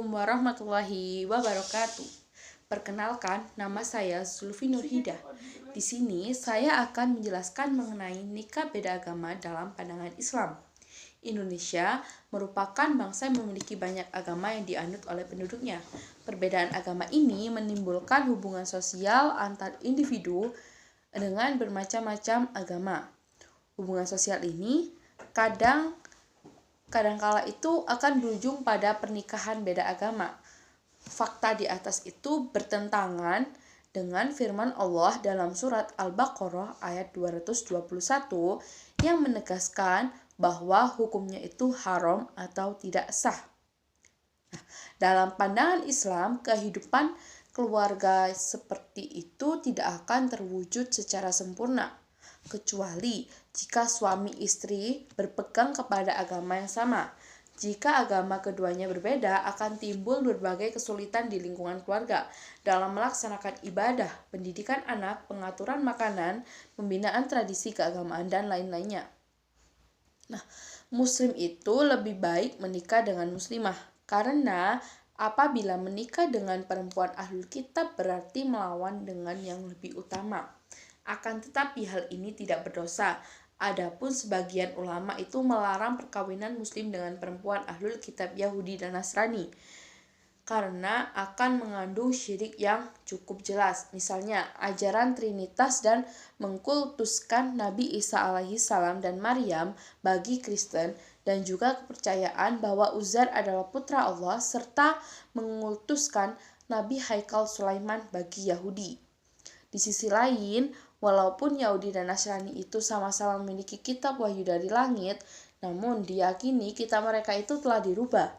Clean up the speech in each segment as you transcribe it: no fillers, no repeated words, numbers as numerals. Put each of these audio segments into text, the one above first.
Assalamualaikum warahmatullahi wabarakatuh. Perkenalkan, nama saya Zulfi Nurhidah. Di sini saya akan menjelaskan mengenai nikah beda agama dalam pandangan Islam. Indonesia merupakan bangsa yang memiliki banyak agama yang dianut oleh penduduknya. Perbedaan agama ini menimbulkan hubungan sosial antar individu dengan bermacam-macam agama. Hubungan sosial ini kadangkala itu akan berujung pada pernikahan beda agama. Fakta di atas itu bertentangan dengan firman Allah dalam surat Al-Baqarah ayat 221 yang menegaskan bahwa hukumnya itu haram atau tidak sah. Dalam pandangan Islam, kehidupan keluarga seperti itu tidak akan terwujud secara sempurna, kecuali jika suami istri berpegang kepada agama yang sama. Jika agama keduanya berbeda, akan timbul berbagai kesulitan di lingkungan keluarga dalam melaksanakan ibadah, pendidikan anak, pengaturan makanan, pembinaan tradisi keagamaan, dan lain-lainnya. Muslim itu lebih baik menikah dengan muslimah, karena apabila menikah dengan perempuan ahlul kitab berarti melawan dengan yang lebih utama. Akan tetapi hal ini tidak berdosa. Adapun sebagian ulama itu melarang perkawinan muslim dengan perempuan ahlul kitab Yahudi dan Nasrani karena akan mengandung syirik yang cukup jelas. Misalnya, ajaran Trinitas dan mengkultuskan Nabi Isa alaihissalam dan Maryam bagi Kristen, dan juga kepercayaan bahwa Uzair adalah putra Allah, serta mengkultuskan Nabi Haikal Sulaiman bagi Yahudi. Di sisi lain, walaupun Yahudi dan Nasrani itu sama-sama memiliki kitab wahyu dari langit, namun diyakini kitab mereka itu telah dirubah.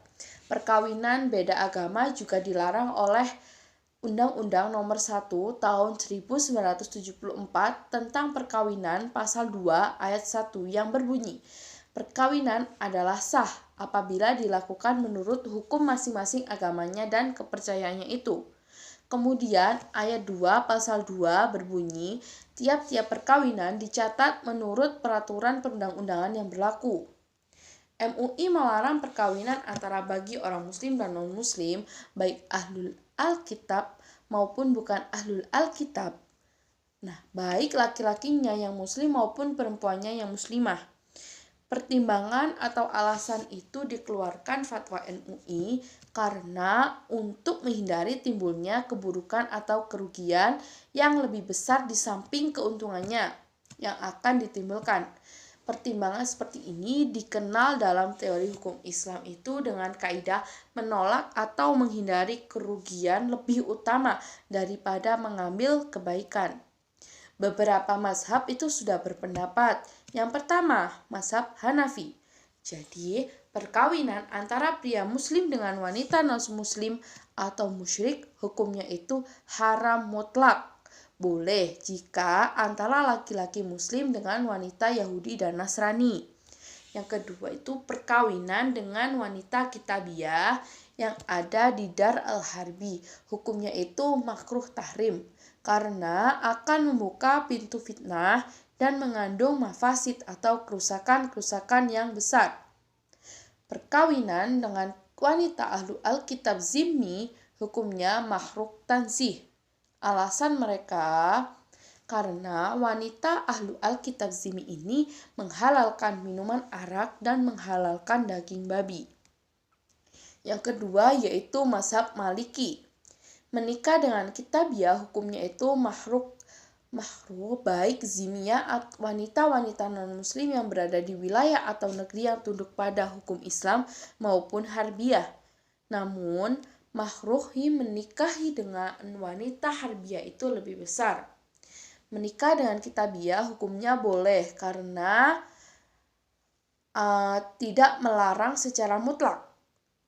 Perkawinan beda agama juga dilarang oleh Undang-Undang Nomor 1 Tahun 1974 tentang Perkawinan Pasal 2 Ayat 1 yang berbunyi, perkawinan adalah sah apabila dilakukan menurut hukum masing-masing agamanya dan kepercayaannya itu. Kemudian ayat 2 pasal 2 berbunyi, tiap-tiap perkawinan dicatat menurut peraturan perundang-undangan yang berlaku. MUI melarang perkawinan antara bagi orang muslim dan non-muslim, baik ahlul alkitab maupun bukan ahlul alkitab. Baik laki-lakinya yang muslim maupun perempuannya yang muslimah. Pertimbangan atau alasan itu dikeluarkan fatwa MUI karena untuk menghindari timbulnya keburukan atau kerugian yang lebih besar di samping keuntungannya yang akan ditimbulkan. Pertimbangan seperti ini dikenal dalam teori hukum Islam itu dengan kaidah menolak atau menghindari kerugian lebih utama daripada mengambil kebaikan. Beberapa mazhab itu sudah berpendapat. Yang pertama, mazhab Hanafi. Jadi, perkawinan antara pria muslim dengan wanita non-muslim atau musyrik hukumnya itu haram mutlak. Boleh jika antara laki-laki muslim dengan wanita Yahudi dan Nasrani. Yang kedua itu perkawinan dengan wanita kitabiyah yang ada di Dar al-Harbi. Hukumnya itu makruh tahrim karena akan membuka pintu fitnah dan mengandung mafasid atau kerusakan-kerusakan yang besar. Perkawinan dengan wanita ahlu alkitab zimmi hukumnya makruh tansih. Alasan mereka karena wanita ahlu alkitab zimmi ini menghalalkan minuman arak dan menghalalkan daging babi. Yang kedua yaitu mazhab Maliki. Menikah dengan kitabiyah hukumnya itu makruh baik zimiyah atau wanita-wanita non-muslim yang berada di wilayah atau negeri yang tunduk pada hukum Islam maupun harbiyah. Namun, makruhi menikahi dengan wanita harbiyah itu lebih besar. Menikah dengan kitabiyah hukumnya boleh karena tidak melarang secara mutlak.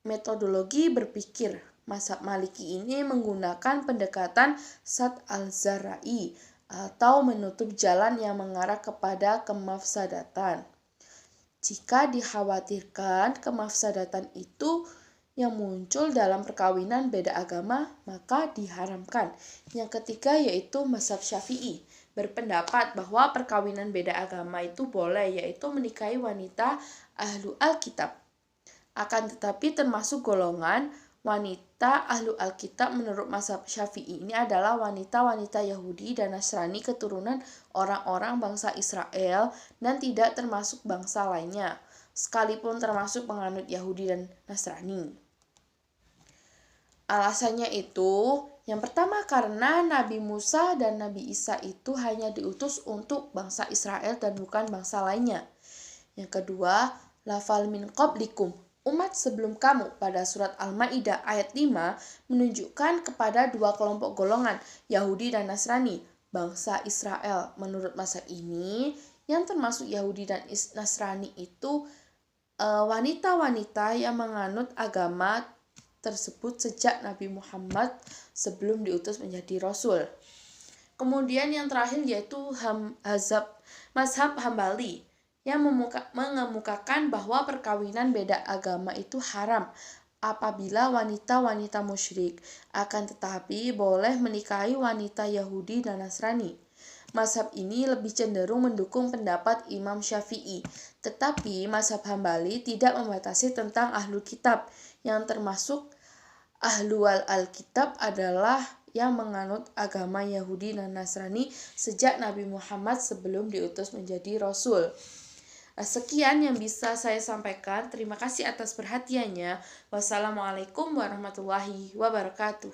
Metodologi berpikir mazhab Maliki ini menggunakan pendekatan Sadd al-Zara'i atau menutup jalan yang mengarah kepada kemafsadatan. Jika dikhawatirkan kemafsadatan itu yang muncul dalam perkawinan beda agama, maka diharamkan. Yang ketiga yaitu mazhab Syafi'i, berpendapat bahwa perkawinan beda agama itu boleh, yaitu menikahi wanita ahlu alkitab. Akan tetapi termasuk golongan Wanita ahlu Alkitab menurut mazhab Syafi'i ini adalah wanita-wanita Yahudi dan Nasrani keturunan orang-orang bangsa Israel dan tidak termasuk bangsa lainnya, sekalipun termasuk penganut Yahudi dan Nasrani. Alasannya itu, yang pertama karena Nabi Musa dan Nabi Isa itu hanya diutus untuk bangsa Israel dan bukan bangsa lainnya. Yang kedua, lafal min qablikum, umat sebelum kamu, pada surat Al-Maidah ayat 5 menunjukkan kepada dua kelompok golongan, Yahudi dan Nasrani. Bangsa Israel menurut mazhab ini yang termasuk Yahudi dan Nasrani itu wanita-wanita yang menganut agama tersebut sejak Nabi Muhammad sebelum diutus menjadi Rasul. Kemudian yang terakhir yaitu mazhab Hambali yang mengemukakan bahwa perkawinan beda agama itu haram apabila wanita-wanita musyrik, akan tetapi boleh menikahi wanita Yahudi dan Nasrani. Mazhab ini lebih cenderung mendukung pendapat Imam Syafi'i, tetapi mazhab Hambali tidak membatasi tentang ahlul kitab, yang termasuk ahlul Alkitab adalah yang menganut agama Yahudi dan Nasrani sejak Nabi Muhammad sebelum diutus menjadi Rasul. Sekian yang bisa saya sampaikan. Terima kasih atas perhatiannya. Wassalamualaikum warahmatullahi wabarakatuh.